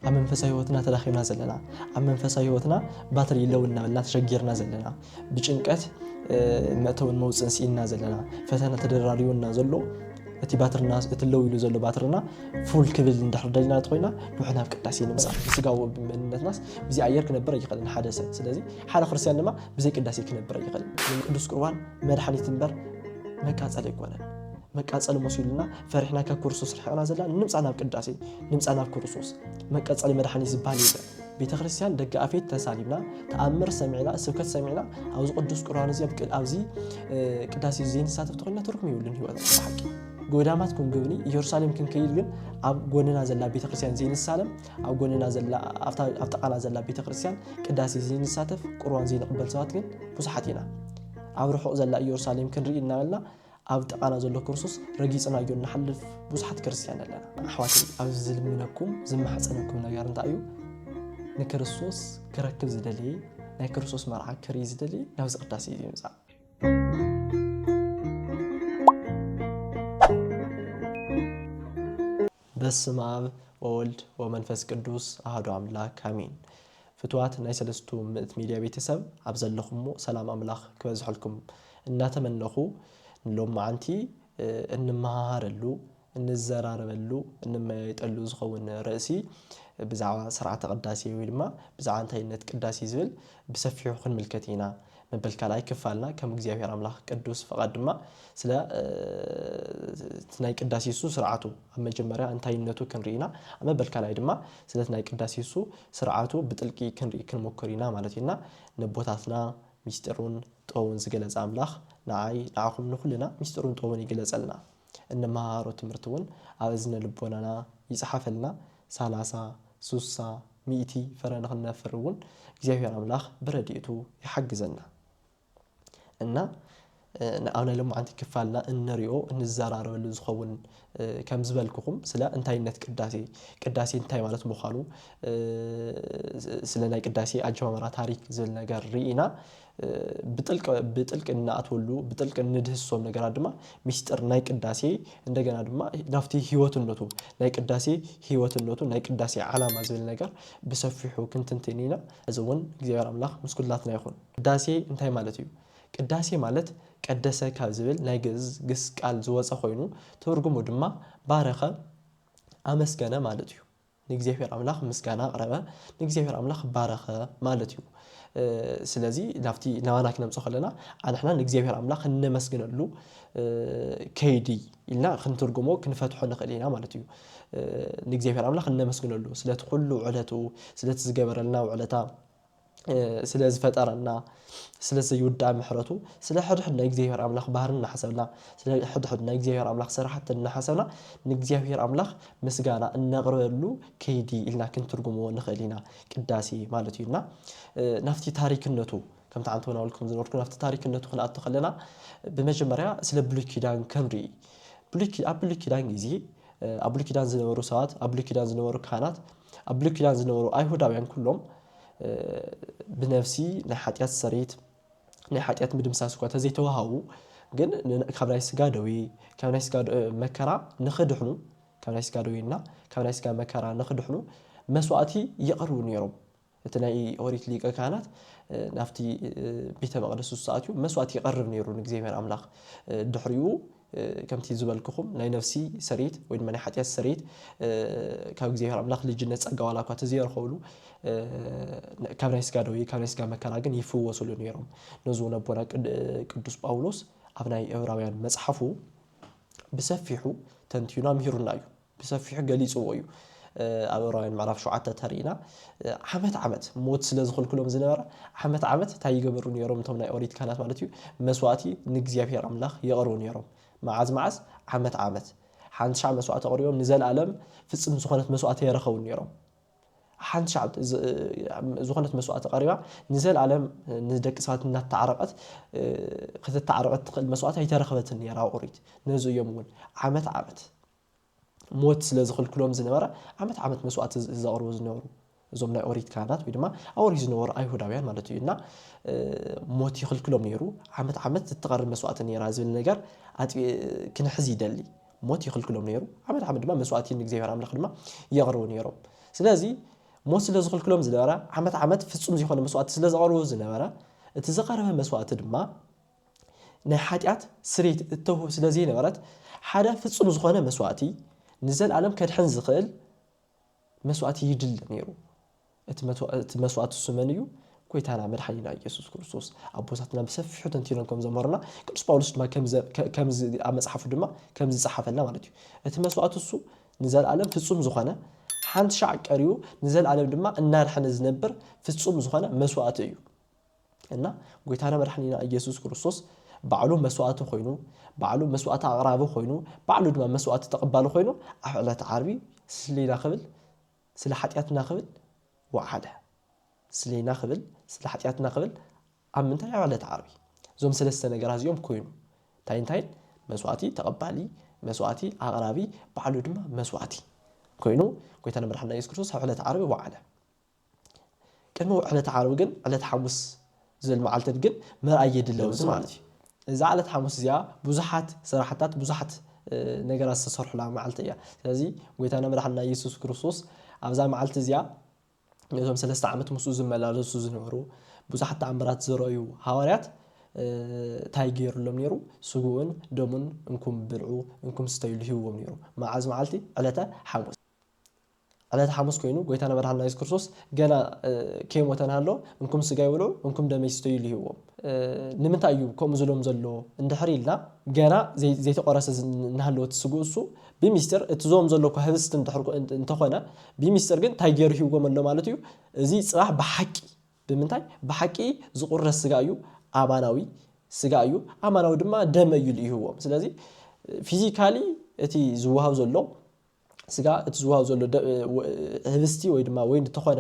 ኣብ መንፈሳዊ ህይወትና ተዳኺምና ዘለና ኣብ መንፈሳዊ ህይወትና ባትሪ ለውና በልና ተሸጊርና ዘለና ብጭንቀት መእተውን መውፅን ሲኢልና ዘለና ፈተና ተደራሪዩና ዘሎ እቲ ባትርና እትለው ኢሉ ዘሎ ባትርና ፉል ክብል እንዳሕርደልና ተቆይና ንሕና ቅዳሴ ንምፃ ስጋው መንነትናስ ብዚ ኣየር ክነብር ይኽእል ሓደ ሰብ ስለዚ ሓደ ክርስቲያን ድማ ብዘይ ቅዳሴ ክነብር ይኽእል ቅዱስ ቁርባን መድሓኒት እንበር መቃፀል ይኮነን መቃፀል መስሉና ፈሪሕና ካብ ክርስቶስ ርሕቕና ዘለና ንምፃ ናብ ቅዳሴ ንምፃ ናብ ክርስቶስ መቃፀል መድሓኒት ዝባል ይበ ቤተ ክርስቲያን ደገ ኣፌት ተሳሊምና ተኣምር ሰሚዕና ስብከት ሰሚዕና ኣብዚ ቅዱስ ቁርባን እዚ ኣብዚ ቅዳሴ ዘይንሳተፍ ተቆይና ትርጉም ይውልን ህይወት ሓቂ ጎዳማት ክንግብኒ ኢየሩሳሌም ክንከይድ ግን ኣብ ጎንና ዘላ ቤተ ክርስቲያን ዘይንሳለም ኣብ ጎንና ዘላ ኣብ ጠቃና ዘላ ቤተ ክርስቲያን ቅዳሴ ዘይንሳተፍ ቁርባን ዘይንቅበል ሰባት ግን ብዙሓት ኢና ኣብ ርሑቕ ዘላ ኢየሩሳሌም ክንርኢ እናበልና ኣብ ጠቃና ዘሎ ክርስቶስ ረጊፅናዮ ንሓልፍ ብዙሓት ክርስቲያን ኣለና ኣሕዋትይ ኣብ ዝልምነኩም ዝማሕፀነኩም ነገር እንታይ እዩ ንክርስቶስ ክረክብ ዝደልየ ናይ ክርስቶስ መርዓ ክርኢ ዝደልየ ናብዚ ቅዳሴ እዩ ምፃእ በስመ አብ ወወልድ ወመንፈስ ቅዱስ አሐዱ አምላክ አሜን ፍትዋት ናይ ሰለስቱ ምእት ሚድያ ቤተሰብ ኣብ ዘለኹም ሰላም አምላኽ ክበዝሐልኩም እናተመነኹ ሎም ማዓንቲ እንመሃረሉ እንዘራረበሉ እንመያየጠሉ ዝኸውን ርእሲ ብዛዕባ ስርዓተ ቅዳሴ ወይ ድማ ብዛዕባ እንታይነት ቅዳሴ ዝብል ብሰፊሑ ክንምልከት ኢና መበልካላይ ክፋልና ከም እግዚአብሔር አምላኽ ቅዱስ ፈቃድ ድማ ስለ ናይ ቅዳሴ ሱ ስርዓቱ ኣብ መጀመሪያ እንታይነቱ ክንሪና መበልካላይ ድማ ስለ ናይ ቅዳሴ ሱ ስርዓቱ ብጥልቂ ክንሪ ክንሞክር ኢና ማለት ኢና ንቦታትና ሚስጥሩን ጦውን ዝገለጸ አምላኽ ንዓኹም ንኹልና ሚስጥሩን ጦውን ይገለጸልና እንመሃሮ ትምህርቱን ኣብ እዝነ ልቦናና ይጽሐፈልና 30 60 100 ፈረን ክንነፍርውን እግዚአብሔር አምላኽ በረዲቱ ይሐግዘና እና አሁን ለማ አንተ ክፋልና እንሪኦ እንዘራረበሉ ዝኸውን ከም ዝበልኩኩም ስለ እንታይነት ቅዳሴ እንታይ ማለት ምዃኑ ስለ ናይ ቅዳሴ አጀማመራ ታሪክ ዝል ነገር ሪኢና ብጥልቅ እናአትወሉ ብጥልቅ እንድህሶም ነገራት ድማ ሚስጥር ናይ ቅዳሴ እንደገና ድማ ናፍቲ ህይወትነቱ ናይ ቅዳሴ ህይወትነቱ ናይ ቅዳሴ ዓላማ ዝል ነገር በሰፊሑ ክንትንትኒና እዝውን እግዚአብሔር አምላኽ ምስኩላትና ይኹን ቅዳሴ እንታይ ማለት እዩ ቅዳሴ ማለት ቀደሰ ካብ ዝብል ናይ ግስ ቃል ዝወፀ ኮይኑ ትርጉሙ ድማ ባረኸ አመስገነ ማለት እዩ ንእግዚአብሔር አምላኽ ምስጋና አቅረበ ንእግዚአብሔር አምላኽ ባረኸ ማለት እዩ ስለዚ ናፍቲ ናባና ክነምጽ ኸለና አንሕና ንእግዚአብሔር አምላኽ እንመስግነሉ ከይዲ ኢልና ክንትርጉሞ ክንፈትሖ ንኽእል ኢና ማለት እዩ ንእግዚአብሔር አምላኽ እንመስግነሉ ስለቲ ኩሉ ዕለቱ ስለቲ ዝገበረልና ውዕለታ ስለ ዝፈጠረና ስለ ዘይውዳ ምሕረቱ ስለ ሕድሕድ ናይ እግዚአብሔር አምላኽ ባህርና ሓሰብና ስለ ሕድሕድ ናይ እግዚአብሔር አምላኽ ስራሕትና ሓሰብና ንእግዚአብሔር አምላኽ ምስጋና እናቅርበሉ ከይዲ ኢልና ክንትርጉሞ ንኽእል ኢና ቅዳሴ ማለት እዩና ናፍቲ ታሪክነቱ ከም ተዓንተውና ወልኩም ዝነበርኩ ናፍቲ ታሪክነቱ ክንኣቱ ኸለና በመጀመርያ ስለ ብሉይ ኪዳን ክንሪ ኣብ ብሉይ ኪዳን ጊዜ ኣብ ብሉይ ኪዳን ዝነበሩ ሰባት ኣብ ብሉይ ኪዳን ዝነበሩ ካህናት ኣብ ብሉይ ኪዳን ዝነበሩ አይሁዳውያን ኩሎም ብነፍሲ ናይ ሓጢያት ሰሪት ናይ ሓጢያት ምድምሳስ እኳ ተዘይተዋሃቡ ግን ካብ ናይ ስጋ ደዌ ካብ ናይ ስጋ መከራ ንኽድሕኑ ካብ ናይ ስጋ ደዌና ካብ ናይ ስጋ መከራ ንኽድሕኑ መስዋዕቲ ይቐርቡ ነይሮም እቲ ናይ ኦሪት ሊቀ ካህናት ናፍቲ ቤተ መቅደስ ውሳኣትዩ መስዋዕቲ ይቐርብ ነይሩ ንእግዚአብሔር አምላኽ ድሕሪኡ ከምቲ ዝበልኩኹም ናይ ነፍሲ ሰሪት ወይ ድማ ናይ ሓጢያት ሰሪት ካብ እግዚአብሔር አምላኽ ልጅነት ጸጋ ዋላ እኳ ተዘይረኸብሉ ካብ ናይ ስጋ ደዌ ካብ ናይ ስጋ መከራ ግን ይፍወሱሉ ነይሮም ነዙ ነቦና ቅዱስ ጳውሎስ ኣብ ናይ ዕብራውያን መጽሓፉ ብሰፊሑ ተንቲዩና ምሂሩና እዩ ብሰፊሑ ገሊጽዎ እዩ ኣብ ዕብራውያን ምዕራፍ 7 ተሪእና ዓመት ሞት ስለ ዝኽልክሎም ዝነበረ ዓመት ታይ ይገብሩ ነይሮም እቶም ናይ ኦሪት ካህናት ማለት እዩ መስዋዕቲ ንእግዚአብሔር አምላኽ ይቐርቡ ነይሮም መዓዝ ዓመት ሓንሻ መስዋዕቲ ቀሪቦም ንዘለዓለም ፍጽም ዝኾነት መስዋዕቲ ይረኸቡ ነይሮም ሓንሻ ዝኾነት መስዋዕቲ ቀሪባ ንዘለዓለም ንደቂ ሰባት እናተዓረቀት ክትተዓረቀት ትኽእል መስዋዕቲ ኣይተረኸበትን ነይራ ኦሪት ነዙ እዮም እውን ዓመት ሞት ስለ ዝኽልክሎም ዝነበረ ዓመት መስዋዕቲ ዘቕርቡ ዝነበሩ እዞም ናይ ኦሪት ካህናት ወይ ድማ ኦሪት ዝነበሩ አይሁዳውያን ማለት እዩና ሞት ይኽልክሎም ነይሩ ዓመት ትቀርብ መስዋዕቲ ነይራ ዝብል ነገር ክንሕዝ ይደሊ ሞት ይኽልክሎም ነይሩ ዓመት ድማ መስዋዕቲ ንእግዚአብሔር አምላኽ ድማ ይቐርቡ ነይሮም ስለዚ ሞት ስለ ዝኽልክሎም ዝነበረ ዓመት ፍጹም ዝኾነ መስዋዕቲ ስለ ዘቕርቡ ዝነበረ እቲ ዝቐረበ መስዋዕቲ ድማ ናይ ሓጢኣት ስርየት እተውህብ ስለዘይ ነበረት ሓደ ፍጹም ዝኾነ መስዋዕቲ ንዘለዓለም ከድሕን ዝኽእል መስዋዕቲ ይድለ ነይሩ። እቲ መስዋዕቲ እሱ መን እዩ? ጎይታና መድሓኒና ኢየሱስ ክርስቶስ። ኣቦታትና ብሰፊሑ ተንቲኖም ከም ዘመሩና ቅዱስ ጳውሎስ ድማ ከምዚ ኣብ መጽሓፉ ድማ ከምዚ ጻሓፈልና ማለት እዩ። እቲ መስዋዕቲ እሱ ንዘለዓለም ፍጹም ዝኾነ ሓንቲ ሻዕ ቀሪዩ ንዘለዓለም ድማ እናድሐነ ዝነብር ፍጹም ዝኾነ መስዋዕቲ እዩ እና ጎይታና መድሓኒና ኢየሱስ ክርስቶስ ባዕሉ መስዋዕቲ ኮይኑ ባዕሉ መስዋዕቲ ኣቕራቢ ኮይኑ ባዕሉ ድማ መስዋዕቲ ተቐባሊ ኮይኑ ኣብ ዕለት ዓርቢ ስለና ክብል ስለ ሓጢኣትና ክብል ወዓለ ስለና ክብል ስለ ሓጢኣትና ክብል ኣብ ምንታይ ኣብ ዕለት ዓርቢ እዞም ሰለስተ ነገራት እዚኦም ኮይኑ እንታይ መስዋዕቲ ተቐባሊ መስዋዕቲ ኣቕራቢ ባዕሉ ድማ መስዋዕቲ ኮይኑ ጎይታና መድሓኒና ኢየሱስ ክርስቶስ ኣብ ዕለት ዓርቢ ወዓለ። ቅድሚ ዕለት ዓርቢ ግን ዕለት ሐሙስ ዝብል መዓልቲ ግን ምርኣይ የድለው ማለት እዩ። እዛ ዕለት ሐሙስ እዚኣ ብዙሓት ስራሕታት ብዙሓት ነገራት ዝተሰርሑላ መዓልቲ እያ። ስለዚ ጎይታና መድሓኒና ኢየሱስ ክርስቶስ ኣብዛ መዓልቲ እዚኣ ነዞም 3 ዓመት ምስኡ ዝመላለሱ ዝነበሩ ብዙሓት ተኣምራት ዝረኣዩ ሃዋርያት እንታይ ገይሩሎም ነይሩ? ስጉኡን ደሙን እንኩም ብልዑ እንኩም ስተዩ ሂብዎም ነይሩ። መዓዝ መዓልቲ? ዕለተ ሐሙስ። ዕለተ ሐሙስ ኮይኑ ጎይታና መድሓኒና ኢየሱስ ክርስቶስ ገና ከይሞተና ኣሎ እንኩም ስጋ ይብልዑ እንኩም ደመይ ስተዩ ሂብዎም። ንምንታይ እዩ ከምኡ ዝሎም ዘሎ እንድሕር ኢልና ገና ዘይተቆረሰ እናሃለወት ስጉኡ እሱ ብምስጢር እቲ ዞም ዘለኩ ህብስት እንተኾነ ብምስጢር ግን እንታይ ገይሩ ሂብዎም ኣሎ ማለት እዩ። እዚ ጽባሕ ብሓቂ ብምንታይ ብሓቂ ዝቁረስ ስጋ እዩ፣ ኣማናዊ ስጋ እዩ፣ ኣማናዊ ድማ ደም እዩ ይህብዎም። ስለዚ ፊዚካሊ እቲ ዝወሃብ ዘሎ ስጋ እቲ ዝወሃብ ዘሎ ህብስቲ ወይ ድማ ወይን ተኾነ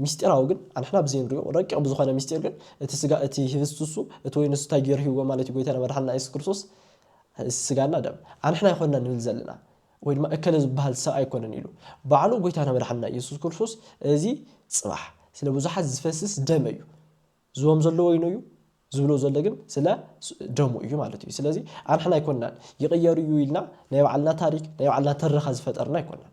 ምስጢራዊ ግን ኣንሕና ብዘይ ንሪኦ ረቂቕ ብዝኾነ ምስጢር ግን እቲ ስጋ እቲ ህብስቲ እሱ እቲ ወይን እሱ እንታይ ገይሩ ሂብዎም ማለት እዩ። ጎይታና መድሓኒና ኢየሱስ ክርስቶስ ስጋና ደም ኣንሕና ይኮንና ንብል ዘለና ወይ ድማ እከለ ዝበሃል ሰብ ኣይኮነን ኢሉ ባዕሉ ጎይታና መድሓኒና ኢየሱስ ክርስቶስ እዚ ጽባሕ ስለ ብዙሓት ዝፈስስ ደም እዩ ዝዎም ዘሎ ወይኑ እዩ ዝብሎ ዘሎ ግን ስለ ደሙ እዩ ማለት እዩ። ስለዚ ኣንሕና ኣይኮንናን ይቕየሩ እዩ ኢልና ናይ ባዕልና ታሪክ ናይ ባዕልና ተረኻ ዝፈጠርና ኣይኮንናን።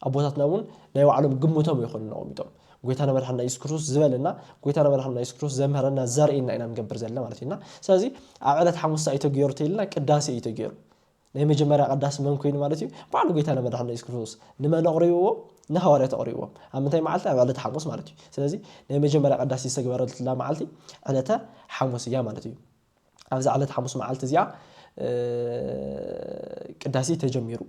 ኣቦታትና እውን ናይ ባዕሎም ግምቶም ይኾኑና ኦሚጦም ጎይታና መድሓኒና ኢየሱስ ክርስቶስ ዝበለና ጎይታና መድሓኒና ኢየሱስ ክርስቶስ ዘምሃረና ዘርእየና ኢና ንገብር ዘለና ማለት እዩና። ስለዚ ኣብ ዕለት ሐሙስ እተገይሩ ተይልና ቅዳሴ እዩ ተገይሩ። ናይ መጀመርያ ቅዳሴ መን ኮይኑ ማለት እዩ? ባዕሉ ጎይታና መድሓኒና ኢየሱስ ክርስቶስ ንመን ኣቕሪብዎም? ንሃዋርያት ኣቕሪብዎም። ኣብ ምንታይ መዓልቲ? ኣብ ዕለት ሐሙስ ማለት እዩ። ስለዚ ናይ መጀመርያ ቅዳሴ ዝተገበረትላ መዓልቲ ዕለተ ሐሙስ እያ ማለት እዩ። ኣብዛ ዕለት ሐሙስ መዓልቲ እዚኣ ቅዳሴ ተጀሚሩ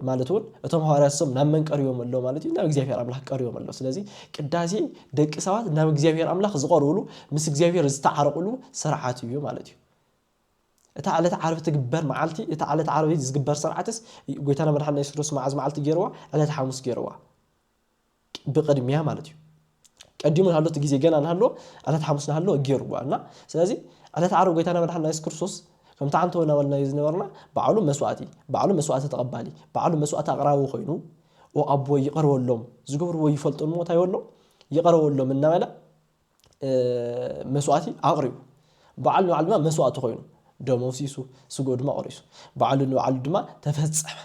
ማለት እውን እቶም ሃዋርያት ሰም ናብ መን ቀሪቦም ኣሎ ማለት እዩ? ናብ እግዚአብሔር ኣምላኽ ቀሪቦም ኣሎ። ስለዚ ቅዳሴ ደቂ ሰባት ናብ እግዚአብሔር ኣምላኽ ዝቐርብሉ ምስ እግዚአብሔር ዝተዓረቁሉ ስርዓት እዩ ማለት እዩ። እታ ዕለት ዓርቢ ትግበር መዓልቲ እታ ዕለት ዓርቢ ዝግበር ስርዓትስ ጎይታና መድሓኒና ኢየሱስ ክርስቶስ መዓዝ መዓልቲ ገይርዋ? ዕለት ሐሙስ ገይርዋ ብቅድሚያ ማለት እዩ። ቀዲሙ ናሃሎ እቲ ግዜ ገና ናሃሎ ዕለት ሐሙስ ናሃሎ ገይርዋ እና ስለዚ ዕለት ዓርቢ ጎይታና መድሓኒና ኢየሱስ ክርስቶስ ከምታ ዓንተ ወናወልና ዝነበርና ባዕሉ መስዋዕቲ ተቐባሊ ባዕሉ መስዋዕቲ ኣቕራቢ ኮይኑ ኣቦ ይቐርበሎም ዝገብርዎ ይፈልጡ ሞ እንታይ ወሎ ይቐርበሎም እናበለ መስዋዕቲ ኣቕሪቡ ባዕሉ ንባዕሉ ድማ መስዋዕቲ ኮይኑ ደሞ ሲሱ ስጉኡ ድማ ቆሪሱ ባዕሉ ንባዕሉ ድማ ተፈጸመ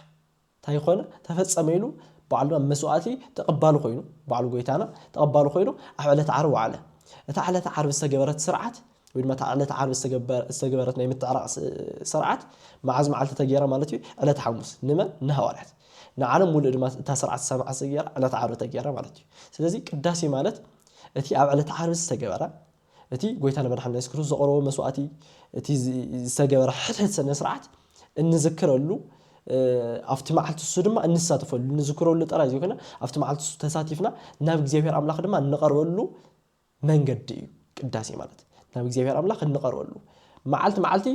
እንታይ ኮነ ተፈጸመ ኢሉ ባዕሉ መስዋዕቲ ተቐባሊ ኮይኑ ባዕሉ ጎይታና ተቐባሊ ኮይኑ ኣብ ዕለት ዓርቢ ዋዕለ። እታ ዕለት ዓርቢ ዝተገበረት ስርዓት ወይ ድማ እታ ዕለት ዓርቢ ዝተገበረት ናይ ምትዕራቕ ስርዓት መዓዝ መዓልቲ ተገይራ ማለት እዩ? ዕለት ሐሙስ። ንመን? ንሃዋርያት። ንዓለም ሙሉእ ድማ እታ ስርዓት ሰማዕ ተገይራ ዕለት ዓርቢ ተገይራ ማለት እዩ። ስለዚ ቅዳሴ ማለት እቲ ኣብ ዕለት ዓርቢ ዝተገበረ እቲ ጎይታና መድሓኒና ኢየሱስ ክርስቶስ ዘቕረቦ መስዋዕቲ እቲ ዝተገበረ ሕድሕድ ስነ ስርዓት እንዝክረሉ ኣብቲ መዓልቲ እሱ ድማ እንሳተፈሉ እንዝክረሉ ጥራይ ዘይኮነ ኣብቲ መዓልቲ እሱ ተሳቲፍና ናብ እግዚአብሔር ኣምላኽ ድማ እንቐርበሉ መንገዲ እዩ ቅዳሴ ማለት። ናብ እግዚአብሔር ኣምላኽ እንቐርበሉ መዓልቲ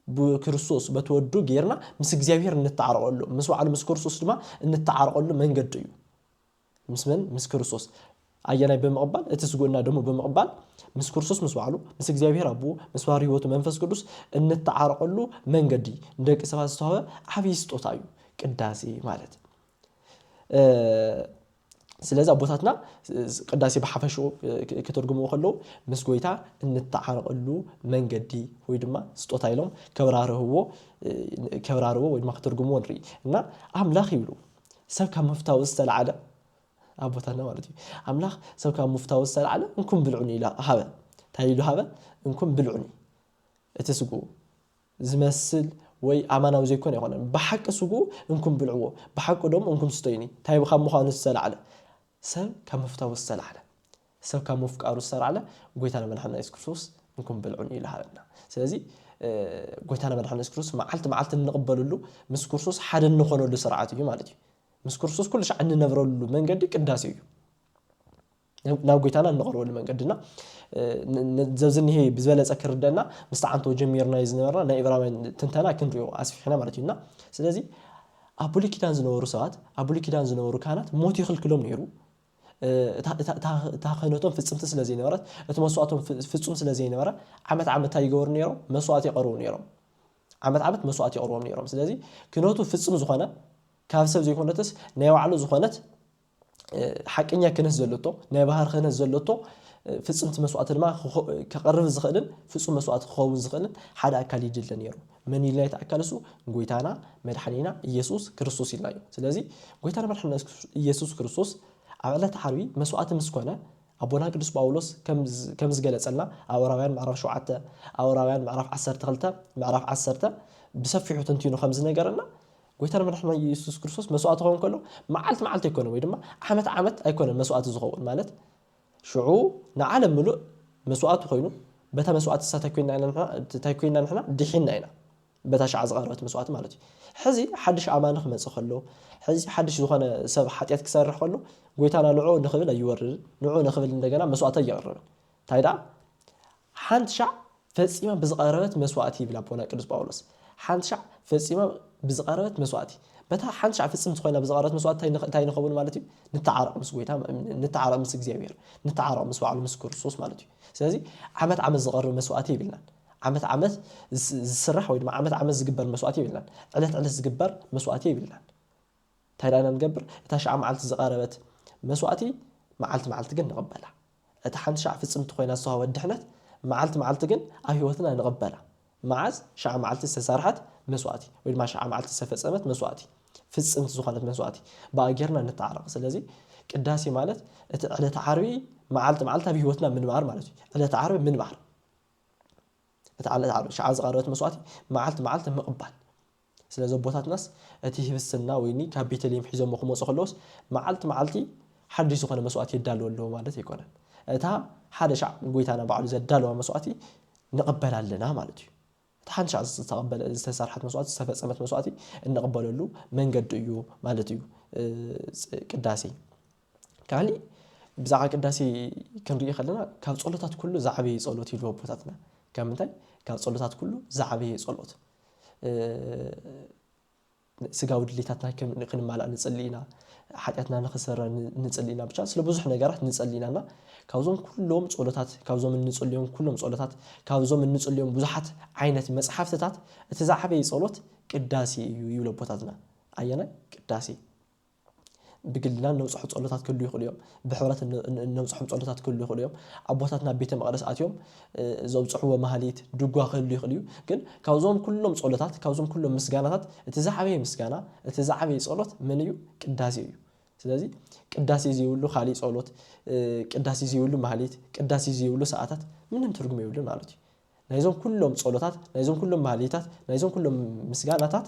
ብክርስቶስ በተወዱ ጌርና ምስ እግዚአብሔር እንተዓረቀሉ ምስ ባዕሉ ምስ ክርስቶስ ድማ እንተዓረቀሉ መንገዲ እዩ። ምስ መን? ምስ ክርስቶስ ኣየናይ ብምቕባል እቲ ስጉእና ደሙ ብምቕባል ምስ ክርስቶስ ምስ ባዕሉ ምስ እግዚአብሔር ኣቦ ምስ ባሕሪ ሕይወቱ መንፈስ ቅዱስ እንተዓረቀሉ መንገዲ ንደቂ ሰባት ዝተዋህበ ዓብይ ስጦታ እዩ ቅዳሴ ማለት። ስለዚ ኣቦታትና ቅዳሴ ብሓፈሽኡ ከተርጉምዎ ከለዉ ምስ ጎይታ እንተዓረቀሉ መንገዲ ወይ ድማ ስጦታ ኢሎም ከብራርህዎ ወይ ድማ ከተርጉምዎ ንርኢ እና ኣምላኽ ይብሉ ሰብ ካብ ምፍታው ዝተለዓለ أبوتنا مالتي أملاخ سو كان مفتوى السلع على نكون بالعني لا هذا تايلو هذا نكون بالعني تسقو زمسل وي أمانة وزيكون يقولون بحق سقو نكون بالعوة بحق دوم نكون ستيني تايب خام مخان السلع على سو كان مفتوى السلع على سو كان مفكر السلع على قلت أنا من حنا إسكروس نكون بالعني لهذا سلزي قلت أنا من حنا إسكروس معلت نقبل له مسكروس حد نخونه لسرعته مالتي مسكروس كل شيء عندنا نبرر له من قدك الداسيو ناو قلت أنا نقرأ من قدنا زوزني هي بزبالة أكر دنا مستعنتو جميرنا يزنورنا نا إبراهيم تنتنا كنريو أسف إحنا مرتينا سلزي أبولي كيدان زنورو ساعات أبولي كيدان زنورو كانت موت يخلق لهم نيرو تاخنوتهم في السمت سلازين ورات اتمسواتهم في السمت سلازين ورا عمت تايغور نيرو مسوات يقرون نيرو عمت مسوات يقرون نيرو سلازي كنوتو في السم زخانه كافسب زيكونتس نيو على زخانت حقኛ كنس زلطو ناي بحر خنس زلطو ፍጽምቲ መስዋዕት ድማ ከቀርብ ዝኽእልን ፍጹም መስዋዕት ክኸውን ዝኽእልን ሓደ ኣካል ይድለ ነይሩ መን ኢልና ይተኣካለሱ ጎይታና መድሓኒና ኢየሱስ ክርስቶስ ኢልና እዩ ስለዚ ጎይታና መድሓኒና ኢየሱስ ክርስቶስ ኣብ ዕለት ዓርቢ መስዋዕት ምስኮነ ኣቦና ቅዱስ ጳውሎስ ከም ዝገለጸልና ኣብ ዕብራውያን ምዕራፍ 7 ኣብ ዕብራውያን ምዕራፍ 12 ምዕራፍ 10 ብሰፊሑ ተንቲኑ ከም ዝነገረና ጎይታና መድሓኒና ኢየሱስ ክርስቶስ መስዋዕት ክኸውን ከሎ መዓልቲ ኣይኮነን ወይ ድማ ዓመት ኣይኮነን መስዋዕት ዝኸውን ማለት شعو نعلم ملؤ مسوات خوينو بتا مسوات تاكوينا نحنا دحينا هنا بتا شع صغيرات مسوات مالتي حزي حدش امان خمص خلو حزي حدش زخونه سب حطيات كسرح خلو غويتانا نعو نخبل ايورد نعو نخبل እንደገና مسوات يقرب تايدا حنت شع فصيما بزقربت مسواتي بلا بونا قدس باولوس حنت شع فصيما بزقربت مسواتي بتا حنت شع فصيم تخوينا بزقربت مسوات تاي نخبل مالتي نتعارق مس غويتا نتعارق مس እግዚአብሔር نتعارق مس وعلى مس ክርስቶስ مالتي ስለዚህ ዓመት ዝቀርብ መስዋዕት ይብልናል ዓመት ዝስራሕ ወይ ድማ ዓመት ዝግበር መስዋዕት ይብልናል ዕለት ዝግበር መስዋዕት ይብልናል ታይዳና ንገብር እታ ሻዓ መዓልቲ ዝቀረበት መስዋዕቲ መዓልቲ ግን ንቀበላ እታ ሓንቲ ሻዓ ፍጽምቲ ኮይና ዝሰዋ ወድሕነት መዓልቲ ግን ኣብ ህይወትና ንቀበላ መዓዝ ሻዓ መዓልቲ ዝተሰርሐት መስዋዕቲ ወይ ድማ ሻዓ መዓልቲ ዝተፈጸመት መስዋዕቲ ፍጽምቲ ዝኾነት መስዋዕቲ ባእጌርና ንተዓረቕ ስለዚ ቅዳሴ ማለት እቲ ዕለት ዓርቢ መዓልቲ ኣብ ህይወትና ምንባር ማለት እዩ ዕለት ዓርቢ ምንባር እቲ ዕለት ዓርቢ ሻዓ ዝቀረበት መስዋዕቲ መዓልቲ ምቕባል ስለዚ ቦታትናስ እቲ ህብስና ወይኒ ካብ ቤተልሔም ሒዞም ክመጹ ከለውስ መዓልቲ ሓድሽ ዝኾነ መስዋዕቲ ይዳለወ ኣለዎ ማለት ኣይኮነን እታ ሓደ ሻዕ ጎይታና በዓሉ ዘዳለዋ መስዋዕቲ ንቕበላለና ማለት እዩ تحن شعز تقبل استسارحت مسوات استفصمت مسواتي نقبلوا له منقد እዩ ማለት እዩ ቅዳሴ ካሊ ብዛዕባ ቅዳሴ ክንርኢ ከለና ካብ ጸሎታት ኩሉ ዛዕበይ ጸሎት ይልዎ ቦታትና ከምንታይ ካብ ጸሎታት ኩሉ ዛዕበይ ጸሎት ስጋው ድሊታትና ክንማላ ንጽልይና ሓጢያትና ንኽሰረ ንጽልይና ብቻ ስለ ብዙሕ ነገራት ንጽልይናና ካብዞም ኩሎም ጸሎታት ካብዞም ንጽልዮም ኩሎም ጸሎታት ካብዞም ንጽልዮም ብዙሓት ዓይነት መጽሓፍትታት እቲ ዛዕበይ ጸሎት ቅዳሴ እዩ ይብሎ ቦታትና ኣየና ቅዳሴ بقلنا نوصح ጸሎታት كل يخليهم بحورات نوصح ጸሎታት كل يخليهم አቦታትና ቤተ መቅደስ አትዮም ዘውጽሕዎ ማህሌት ድጓ كل يخليو ግን ካውዞም ኩሎም ጸሎታት ካውዞም ኩሎም ምስጋናታት እቲ ዛዕበይ ምስጋና እቲ ዛዕበይ ጸሎት ምን እዩ ቅዳሴ እዩ ስለዚህ ቅዳሴ ዝይውሉ खाሊ ጸሎት ቅዳሴ ዝይውሉ ማህሌት ቅዳሴ ዝይውሉ ሰዓታት ምንም ትርጉም የውልን ማለት እዩ ናይዞም ኩሎም ጸሎታት ናይዞም ኩሎም ማህሌታት ናይዞም ኩሎም ምስጋናታት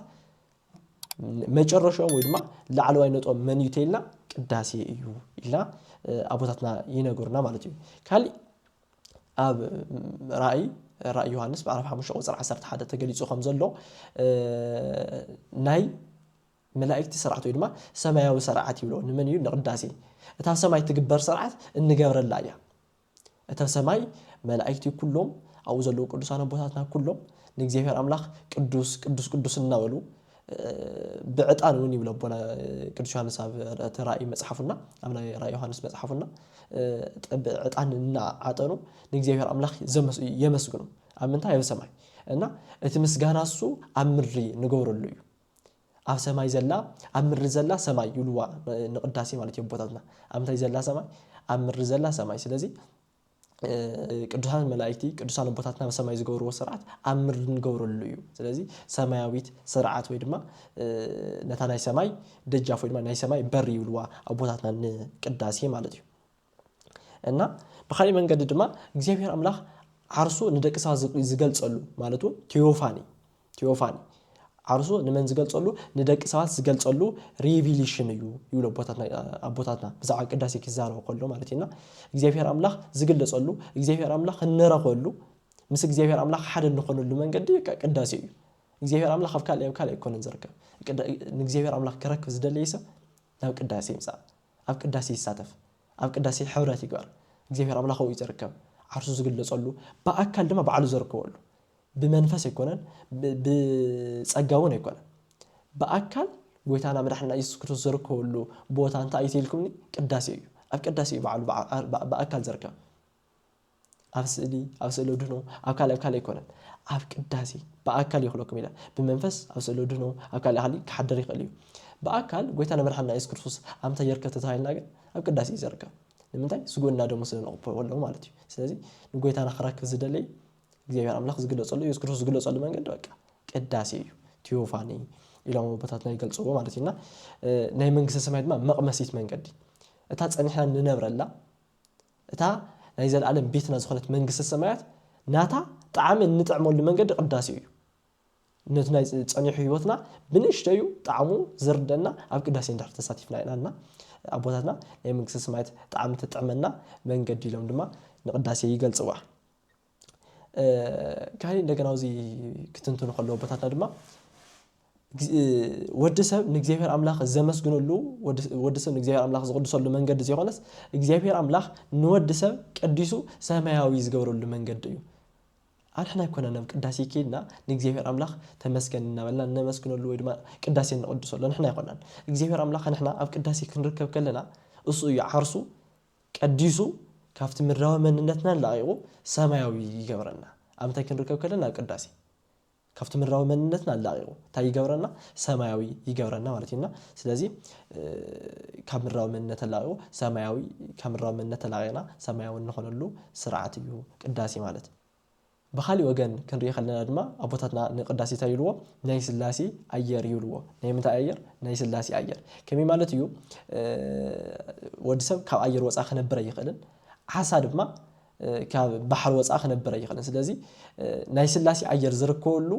መጨረሻው ወይ ድማ ላዕለዋይ ነጥብ መን ይተይልና ቅዳሴ እዩ ኢላ አቦታትና ይነገርና ማለት እዩ ካሊ ኣብ ራእይ ዮሐንስ ምዕራፍ 5 ቁጥር 11 ተገሊጹ ከም ዘሎ ናይ መላእክቲ ስርዓት ወይ ድማ ሰማያዊ ስርዓት ይብሎ ንመን እዩ ንቅዳሴ እታ ሰማይ ትግበር ስርዓት እንገብረላ እያ እታ ሰማይ መላእክቲ ኩሎም ኣብ ዘለው ቅዱሳን አቦታትና ኩሎም ንእግዚአብሔር አምላክ ቅዱስ እናበሉ بعطان وني بلبونا ቅዱስ ዮሐንስ ኣብ ራእይ መጽሐፉና አምና ራእይ ዮሐንስ መጽሐፉና بعطانና አጠኑ ንእግዚአብሔር አምላክ የመስግኑ አምንታ የሰማይ እና እቲ ምስጋናሱ አምሪ ንገብረሉ እዩ ኣብ ሰማይ ዘላ አምሪ ዘላ ሰማይ ይልዋ ንቅዳሴ ማለት ይቦታትና አምንታ ዘላ ሰማይ አምሪ ዘላ ሰማይ ስለዚህ ቅዱሳን መላእክቲ ቅዱሳን ቦታትና በሰማይ ዝገብርዎ ስርዓት አምር ንገብረሉ እዩ ስለዚህ ሰማያዊት ስርዓት ወይ ድማ ነታ ናይ ሰማይ ደጃፍ ወይ ድማ ናይ ሰማይ በር ይብልዋ አቦታትና ንቅዳሴ ማለት እዩ እና በኻሊ መንገዲ ድማ እግዚአብሔር አምላኽ ዓርሱ ንደቂ ሰባት ዝገልጸሉ ማለት ቴዎፋኒ ዓርሱ ንመን ዝገልጸሉ ንደቂ ሰባት ዝገልጸሉ ሪቪሌሽን እዩ ይብሉ አቦታትና ብዛዕባ ቅዳሴ ክዛረቡ ከሎ ማለት ኢና እግዚአብሔር አምላኽ ዝግለጸሉ እግዚአብሔር አምላኽ እንረኸሉ ምስ እግዚአብሔር አምላኽ ሓደ ንኾነሉ መንገዲ ቅዳሴ እዩ እግዚአብሔር አምላኽ ኣብ ካልእ ይኮነን ዝርከብ ንእግዚአብሔር አምላኽ ክረክብ ዝደለየ ሰብ ናብ ቅዳሴ ይምጻእ ኣብ ቅዳሴ ይሳተፍ ኣብ ቅዳሴ ሕብረት ይግበር እግዚአብሔር አምላኽ ወይ ዝርከብ ዓርሱ ዝግለጸሉ በአካል ድማ በዓሉ ዝርከበሉ بمنفس يكونن بጸጋውን يكونن በአካል ጎይታና መድኃኒትና ኢየሱስ ክርስቶስ ዘርከበሉ ቦታ እንታይ አይተልኩምኒ ቅዳሴ እዩ ኣብ ቅዳሴ በዓሉ በአካል ዘርከብ ኣብ ስእሊ ድኖ ኣብ ካልእ ይኮነን ኣብ ቅዳሴ በአካል ይخلكم ይላል በመንፈስ ኣብ ስእሊ ድኖ ኣብ ካልእ ክሓደር ይኽእል እዩ በአካል ጎይታና መድኃኒትና ኢየሱስ ክርስቶስ ኣምታ የርከተ ተባሂልና ግን ኣብ ቅዳሴ ዘርከብ ንምንታይ ስጉና ደሞ ስለነቕበሎ ማለት እዩ ስለዚህ ንጎይታና ክረክብ ዝደለይ እግዚአብሔር አምላኽ ዝግለጸሉ ኢየሱስ ክርስቶስ ዝግለጸሉ መንገድ በቃ ቅዳሴ እዩ ቴዎፋኒ ኢሎም ቦታትና ይገልጽዎ ማለት ኢና ናይ መንግስተ ሰማይ ድማ መቕመሲት መንገዲ እታ ጸኒሕና ንነብረላ እታ ናይ ዘለዓለም ቤትና ዝኾነት መንግስተ ሰማያት ናታ ጣዕሚ እንጥዕመሉ መንገዲ ቅዳሴ እዩ ነቲ ናይ ጸኒሑ ህይወትና ብንእሽተዩ ጣዕሙ ዝርደና ኣብ ቅዳሴ እንዳር ተሳቲፍና ኢናና ኣቦታትና ናይ መንግስተ ሰማያት ጣዕሚ ተጥዕመና መንገዲ ኢሎም ድማ ንቅዳሴ ይገልጽዋ ካሊ እንደገና እዚ ክትንትኑ ከሎ ቦታትና ድማ ወድሰብ ንእግዚአብሔር አምላኽ ዘመስግነሉ ወድሰብ ንእግዚአብሔር አምላኽ ዝቅድሰሉ መንገዲ ዘይኾነስ እግዚአብሔር አምላኽ ንወድሰብ ቀዲሱ ሰማያዊ ዝገብረሉ መንገዲ እዩ ኣንሕና ይኮነና ቅዳሴ ከይድና ንእግዚአብሔር አምላኽ ተመስገን እናበልና ነመስግነሉ ወይ ድማ ቅዳሴ ንቅድሰሉ ንሕና ይኮነን እግዚአብሔር አምላኽ ንሕና ኣብ ቅዳሴ ክንርከብ ከለና እሱ እዩ ዓርሱ ቀዲሱ ካፍቲ ምድራዊ መንነትና ላቂቁ ሰማያዊ ይገብረና ኣምታይ ክንርከብ ከለና ቅዳሴ ካፍቲ ምድራዊ መንነትና ላቂቁ ታይ ይገብረና ሰማያዊ ይገብረና ማለት ኢና ስለዚ ካብ ምድራዊ መንነት ላቂቁ ሰማያዊ ካብ ምድራዊ መንነት ላቂና ሰማያዊ እንኾነሉ ስርዓት እዩ ቅዳሴ ማለት በኻሊ ወገን ክንሪኢ ከለና ድማ ኣቦታትና ንቅዳሴ ታይ ይብልዎ ናይ ስላሴ ኣየር ይብልዎ ናይ ምንታይ ኣየር ናይ ስላሴ ኣየር ከመይ ማለት እዩ ወዲሰብ ካብ ኣየር ወፃ ክነብር ይኽእልን ዓሳ ድማ ካብ ባሕር ወፃ ክነብር ይኽእልን ስለዚ ናይ ስላሴ ኣየር ዝርከበሉ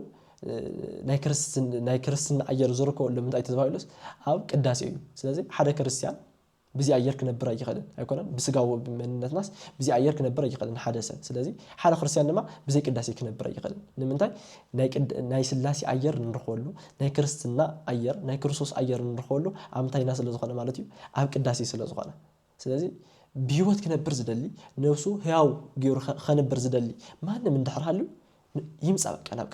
ናይ ክርስትና ኣየር ዝርከበሉ ምንታይ ተባሂሉስ ኣብ ቅዳሴ እዩ ስለዚ ሓደ ክርስቲያን بزي أير كنبرة يخلن هيكون بسجاو من الناس بزي أير كنبرة يخلن حدث سلازي حال خرسيان لما بزي كداسي كنبرة يخلن نمنتاي ناي سلاسي أير نرخولو ناي كريستنا أير ناي كريستوس أير نرخولو أمتاي ناس اللي زخنا مالتيو أب كداسي سلا زخنا سلازي بيوت كنبر زدلي نفسه هاو جيور خنبر زدلي ما عندنا من دحر هالو يمسأ كلام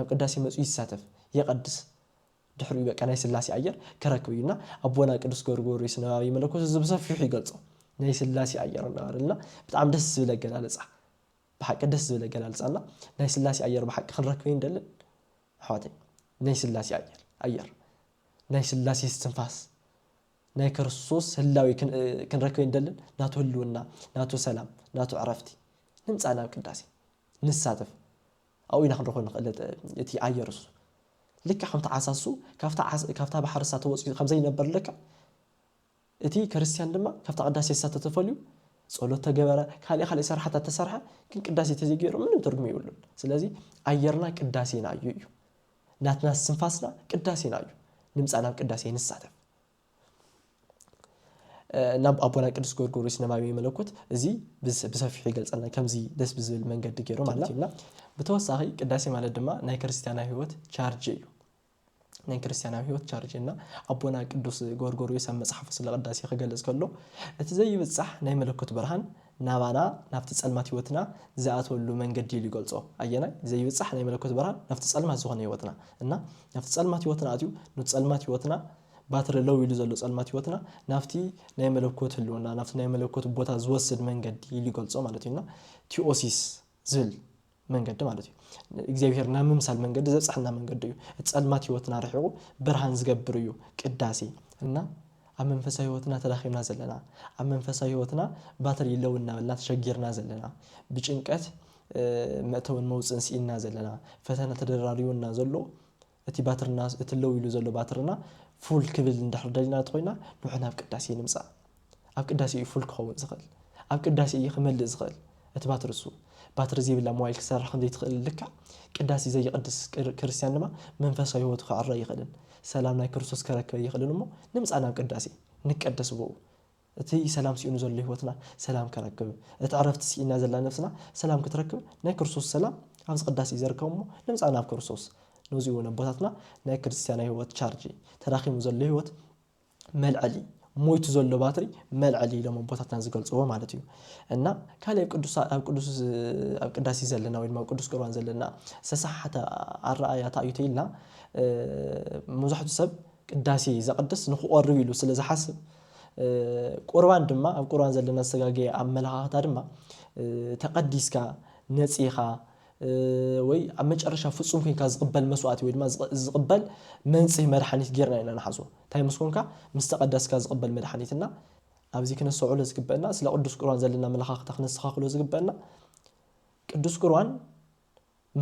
كداسي مسؤول يساتف يقدس دحرو يبقى ناي سلاسي أير كركبينا أبونا قدس غورغوريس نبابي ملكوت زبسفيح يገልጾ ناي سلاسي أير نارلنا بتعم دس بلا جلالص بحق دس بلا جلالصنا ناي سلاسي أير بحق خنركبين دل حواتي ناي سلاسي أير ناي سلاسي استنفاس ناي كرسوس هلاوي كنركبين دل ناتو هلونا ناتو سلام ناتو عرفتي نمصانا قداسي نساتف او ينا خنرخو نقلت يتي أيرس لك حمت عساسو كافتا بحر ساتو خمسين نبر لك اتي كريستيان لما كافتا قداسي ساتو تفوليو صلوت تجبره خالي سر حتى تسرحه كن قداسي تزيغيرو من ترغم يقولون سلازي ايرنا قداسينا يو ناتنا سنفاسنا قداسينا يو نمصانا قداسي نساتف ناب ابونا قدس غورغوريس نبابي ملكوت ازي بسفيح يገልጸنا كمزي دس بزل መንገድ ገይሮ ማለትና በተወሳኺ ቅዳሴ ማለት ድማ ናይ ክርስቲያናዊ ህይወት ቻርጅ እዩ ናይ ክርስቲያናዊ ህይወት ቻርጅ እና አቦና ቅዱስ ጎርጎርዮስ መጽሐፍ ስለ ቅዳሴ ከገለጽ ከሎ እቲ ዘይብጻሕ ናይ መለኮት ብርሃን ናባና ናፍቲ ጸልማት ህይወትና ዘኣተወሉ መንገድ ይል ይገልጾ አየና ዘይብጻሕ ናይ መለኮት ብርሃን ናፍቲ ጸልማት ዝኾነ ህይወትና እና ናፍቲ ጸልማት ህይወትና አትዩ ንጸልማት ህይወትና ባትር ለው ይሉ ዘሎ ጸልማት ህይወትና ናፍቲ ናይ መለኮት ህልውና ናፍቲ ናይ መለኮት ቦታ ዝወስድ መንገድ ይል ይገልጾ ማለት ነውና ቲኦሲስ ዝል መንገድ ማለት እዩ እግዚአብሔርና መምሳል መንገድ ዘጽሕና መንገድ እዩ ጸልማት ህይወትና ረሒቁ ብርሃን ዝገብር እዩ ቅዳሴ እና ኣብ መንፈሳዊ ህይወትና ተዳኺምና ዘለና ኣብ መንፈሳዊ ህይወትና ባትሪ የለውና በልና ተሸጊርና ዘለና ብጭንቀት መእተውን መውፅን ሲኢና ዘለና ፈተና ተደራሪቡና ዘሎ እቲ ባትርና እቲ ለው ኢሉ ዘሎ ባትርና ፉል ክብል እንድሕር ደሊና ተኮይና ንሕና ኣብ ቅዳሴ ንምፃእ ኣብ ቅዳሴ ፉል ክኸውን ዝኽእል ኣብ ቅዳሴ ክመልእ ዝኽእል እቲ ባትሪ እሱ ባትሪ ዘይብላ ሞባይል ክሰርሕ ከም ዘይትኽእል ልካ ቅዳሴ ዘይቅድስ ክርስቲያን ድማ መንፈሳዊ ህይወቱ ክዕረ ይኽእልን ሰላም ናይ ክርስቶስ ከረክብ ይኽእልን እሞ ንምፃእ ናብ ቅዳሴ ንቀደስ ብኡ እቲ ሰላም ሲኡኑ ዘሎ ህይወትና ሰላም ከረክብ እቲ ዕረፍቲ ሲኢና ዘላ ነፍስና ሰላም ክትረክብ ናይ ክርስቶስ ሰላም ኣብዚ ቅዳሴ ዘርከቡ እሞ ንምፃእ ናብ ክርስቶስ ነዚኡ ቦታትና ናይ ክርስቲያናዊ ህይወት ቻርጅ ተራኺሙ ዘሎ ህይወት መልዐሊ ሞይቱ ዘሎ ባትሪ መልዐሊ ኢሎም ቦታትና ዝገልጽዎ ማለት እዩ እና ካለ ኣብ ቅዳሴ ዘለና ወይ ድማ ቅዱስ ቁርባን ዘለና ሰሳሓተ ኣረኣያታ እዩተይልና መብዛሕትኡ ሰብ ቅዳሴ ዘቅድስ ንኽቆርብ ኢሉ ስለ ዝሓስብ ቁርባን ድማ ኣብ ቁርባን ዘለና ሰጋገየ ኣመለኻኽታ ድማ ተቀዲስካ ነፂኻ ወይ ኣብ መጨረሻ ፍጹም ኮይንካ ዝቅበል መስዋዕቲ ወይ ድማ ዝቅበል መንጽህ መድሓኒት ጌርና ኢና ንሓስቦ እንታይ መስኮንካ ምስ ተቀደስካ ዝቅበል መድሓኒትና ኣብዚ ክነስዕሎ ዝግበአና ስለ ቅዱስ ቁርባን ዘለና ኣመለኻኽታ ክነስተኻኽሎ ዝግበአና ቅዱስ ቁርባን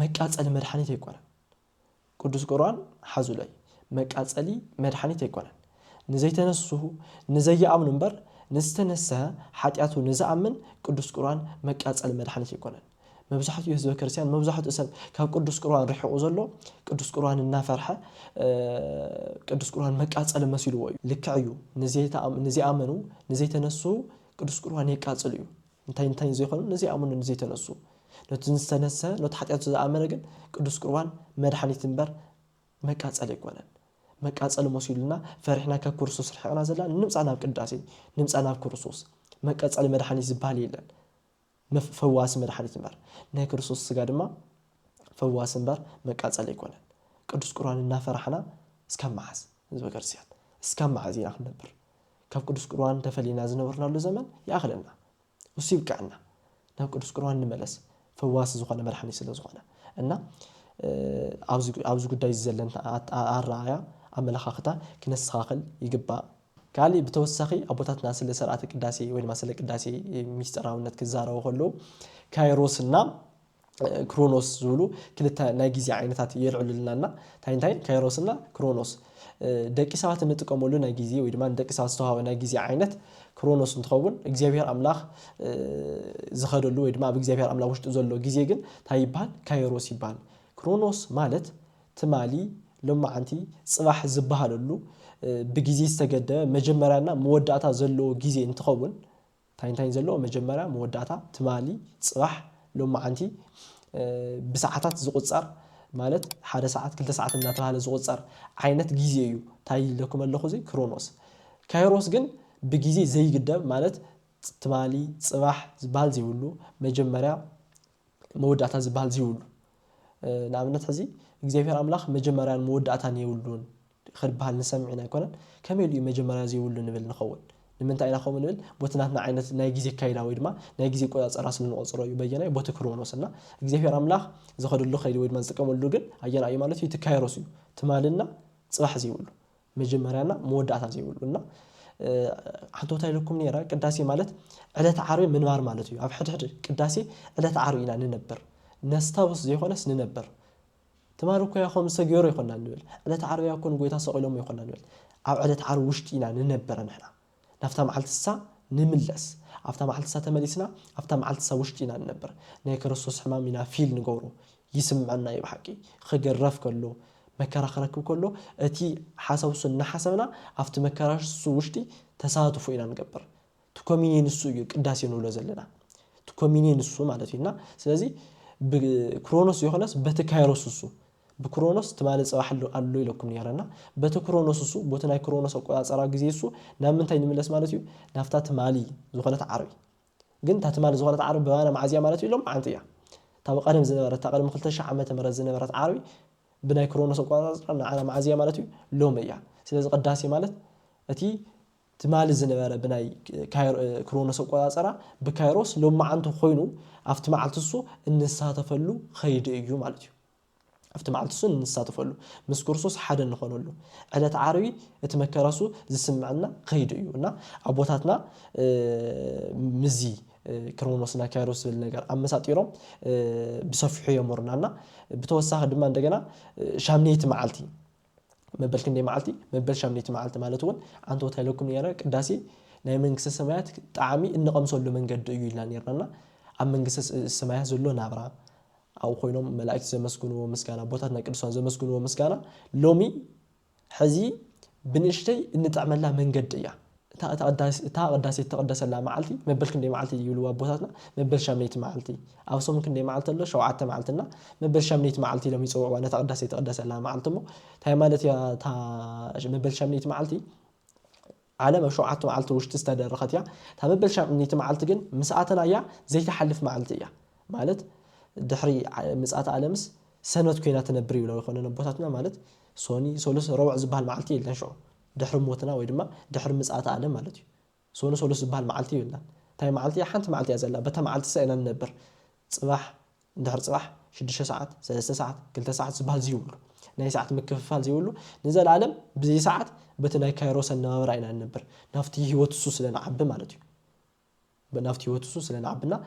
መቃጸሊ መድሓኒት ኣይኮነን ቅዱስ ቁርባን ሓዙለይ መቃጸሊ መድሓኒት ኣይኮነን ንዘይተነሱ ንዘይኣምኑ እምበር ንዝተነስሐ ሓጢኣቱ ንዝኣምን ቅዱስ ቁርባን መቃጸሊ መድሓኒት ኣይኮነን መብዛሕትኡ ህዝበ ክርስቲያን መብዛሕትኡ ሰብ ካብ ቅዱስ ቁርባን ርሒቑ ዘሎ ቅዱስ ቁርባን እናፈርሐ ቅዱስ ቁርባን መቃጸሊ መሲልዎ እዩ ልክዕ እዩ ንዘይኣመኑ ንዘይተነሱ ቅዱስ ቁርባን የቃጽል እዩ እንታይ ዘይኾኑ ንዘይኣመኑ ንዘይተነሱ ነቲ ዝተነስሐ ነቲ ሓጢኣቱ ዝኣመነ ግን ቅዱስ ቁርባን መድሓኒት እምበር መቃጸሊ ኣይኮነን መቃጸሊ መሲሉና ፈሪሕና ካብ ክርስቶስ ርሒቕና ዘለና ንምፃእ ናብ ቅዳሴ ንምፃእ ናብ ክርስቶስ መቃጸሊ መድሓኒት ዝበሃል የለን ፈዋሲ መድሓኒት እምበር ናይ ክርስቶስ ስጋ ድማ ፈዋሲ እምበር መቃጸሊ ኣይኮነን ቅዱስ ቁርባን እናፈርሕና እስካብ መዓዝ ህዝበ ክርስቲያን እስካብ መዓዝ ኢና ክንነብር ካብ ቅዱስ ቁርባን ተፈሊና ዝነበርናሉ ዘመን ይኣኽለና እሱ ይብቃዕና ናብ ቅዱስ ቁርባን ንመለስ ፈዋሲ ዝኾነ መድሓኒት ስለ ዝኾነ እና ኣብዚ ጉዳይ ዘለና ኣረኣያ ኣመለኻኽታ ክነስተኻኽል ይግባእ ካሊ ብተወሳኺ ኣቦታትና ስለ ስርዓተ ቅዳሴ ወይ ድማ ስለ ቅዳሴ ሚስጥራውነት ክዛረቡ ከለዉ ካይሮስና ክሮኖስ ዝብሉ ክልተ ናይ ግዜ ዓይነታት የልዕሉልናና እንታይ ካይሮስና ክሮኖስ ደቂ ሰባት እንጥቀመሉ ናይ ግዜ ወይ ድማ ደቂ ሰባት ዝተዋሃበ ናይ ግዜ ዓይነት ክሮኖስ እንትኸውን እግዚአብሔር ኣምላኽ ዝኸደሉ ወይ ድማ ኣብ እግዚአብሔር ኣምላኽ ውሽጡ ዘሎ ግዜ ግን እንታይ ይባሃል ካይሮስ ይባሃል ክሮኖስ ማለት ትማሊ ሎማዓንቲ ጽባሕ ዝበሃለሉ ብጊዜ ዝተገደበ መጀመርያና መወዳእታ ዘለዎ ግዜ እንትኸውን እንታይ ዘለዎ መጀመርያ መወዳእታ ትማሊ ጽባሕ ሎማዓንቲ ብሰዓታት ዝቁጸር ማለት 1 ሰዓት 2 ሰዓት እናተባሃለ ዝቁጸር ዓይነት ግዜ እዩ ታይ ለኩም ኣለኹ እዚ ክሮኖስ ካይሮስ ግን ብጊዜ ዘይግደብ ማለት ትማሊ ጽባሕ ዝበሃል ዘይብሉ መጀመርያ መወዳእታ ዝበሃል ዘይብሉ ንኣብነት ሕዚ እግዚአብሔር ኣምላኽ መጀመርያን መወዳእታን የብሉን ክበሃል ንሰምዕና ኣይኮነን ከመይ እዩ መጀመርያ ዘይብሉ ንብል ንኸውን ንምንታይ ኢና ከምኡ ንብል ቦትናትና ዓይነት ናይ ግዜ ካይዳ ወይ ድማ ናይ ግዜ ቆፃፀራ ስለንቆፅሮ እዩ በየናይ ቦት ክሮኖስና እግዚአብሔር ኣምላኽ ዝኸደሉ ኸይዲ ወይ ድማ ዝጥቀመሉ ግን ኣየና እዩ ማለት እዩ እቲ ካይሮስ እዩ ትማልና ጽባሕ ዘይብሉ መጀመርያና መወዳእታ ዘይብሉና ሓንቶታ ኢልኩም ነራ ቅዳሴ ማለት ዕለት ዓርቢ ምንባር ማለት እዩ ኣብ ሕድሕድ ቅዳሴ ዕለት ዓርቢ ኢና ንነብር ነስታውስ ዘይኾነስ ንነብር ትማል እኮ ያኹም ሰገይሮ ይኾንና ንብል ዕለት ዓርቢ ያኮን ጎይታ ሰቂሎም ይኾንና ንብል ኣብ ዕለት ዓርቢ ውሽጢ ኢና ንነብር ንሕና ናፍታ መዓልትሳ ንምለስ ኣብታ መዓልትሳ ተመሊስና ኣብታ መዓልትሳ ውሽጢ ኢና ንነብር ናይ ክርስቶስ ሕማም ኢና ፊል ንገብሮ ይስምዐና ይብሓቂ ክገረፍ ከሎ መከራ ክረክብ ከሎ እቲ ሓሳብሱ እናሓሰብና ኣብቲ መከራሱ ውሽጢ ተሳትፎ ኢና ንገብር ትኮሚኒየን እሱ እዩ ቅዳሴ ንብሎ ዘለና ትኮሚኒየን እሱ ማለት እዩና ስለዚ ብክሮኖስ ይኾነስ በቲ ካይሮስ እሱ بكرونوس تمال صباح اللو لكم نيرنا بتكرونوس سو بوتناي كرونوس ቆጣጸራ ጊዜ እሱ ናምንታይ ንመለስ ማለት እዩ ናፍታ ተማሊ ዝኾነት ዓረቢ ግን ታ ተማሊ ዝኾነት ዓረቢ ባና ማዕዝያ ማለት እዩ ሎም አንጥያ ታብ ቀደም ዝነበረት ተቀደም 2000 ዓመተ ምህረት ዝነበረት ዓረቢ ብናይ ክሮኖስ ቆጣጸራ ናዓና ማዕዝያ ማለት እዩ ሎም እያ ስለዚህ ቅዳሴ ማለት እቲ تمال زنبرة بناي كرونوس ቆጣጸራ بكايروس ሎም አንቱ ኮይኑ አፍት ማዓልትሱ እንሳተፈሉ ኸይድ እዩ ማለት እዩ ኣብቲ መዓልትሱን ንሳተፈሉ ምስ ክርስቶስ ሓደ ንኾነሉ ዕለት ዓርቢ እቲ መከራሱ ዝስምዐና ከይዱ እዩ እና ኣቦታትና ምዚ ክሮኖስና ካይሮስ ዝብል ነገር ኣመሳጢሮም ብሰፊሑ የመሩናና ብተወሳኺ ድማ እንደገና ሻምኔት መዓልቲ መበል ክንደይ መዓልቲ መበል ሻምኔት መዓልቲ ማለት እውን አንተ ወታይለኩም ነይረ ቅዳሴ ናይ መንግስተ ሰማያት ጣዕሚ እንቐምሰሉ መንገዲ እዩ ኢልና ነርናና ኣብ መንግስተ ሰማያት ዘሎ ናብራ أو خوينهم ملائكة زمسكونوا مسكانا بوتات نقدسون زمسكونوا مسكانا لومي حزي بنشتي إن تعمل لها من قد يا تقدس لها معلتي ما بلكن دي معلتي يقولوا بوتاتنا ما بلش شامنيت معلتي أو سو ممكن دي معلت له شو عدت معلتنا ما بلش شامنيت معلتي لما يسووا وانا تقدس لها معلتمو تاي مالت يا تا ما بلش شامنيت معلتي على ما شو عدت معلت وش تستدر رختيا تا ما بلش شامنيت معلت جن مساعتنا يا زي تحلف معلتي يا مالت دحري مسأت عالمس سنة كينا تنبري ولا يخوننا نبوتاتنا مالت سوني سولس روع زبال معلتي إلا شو دحر موتنا ويدما دحر مسأت عالم مالتي سوني سولس زبال معلتي ولا تاي معلتي حنت معلتي أزلا بتا معلتي سأنا نبر صباح دحر صباح 6 ساعات 3 ساعات كل 3 ساعات زبال زيولو ناي ساعات مكففال زيولو نزل العالم بزي ساعات بتنا كايروس النوار عينا نبر نفتي هو تسوس لنا عب مالتي بنفتي هو تسوس لنا عبنا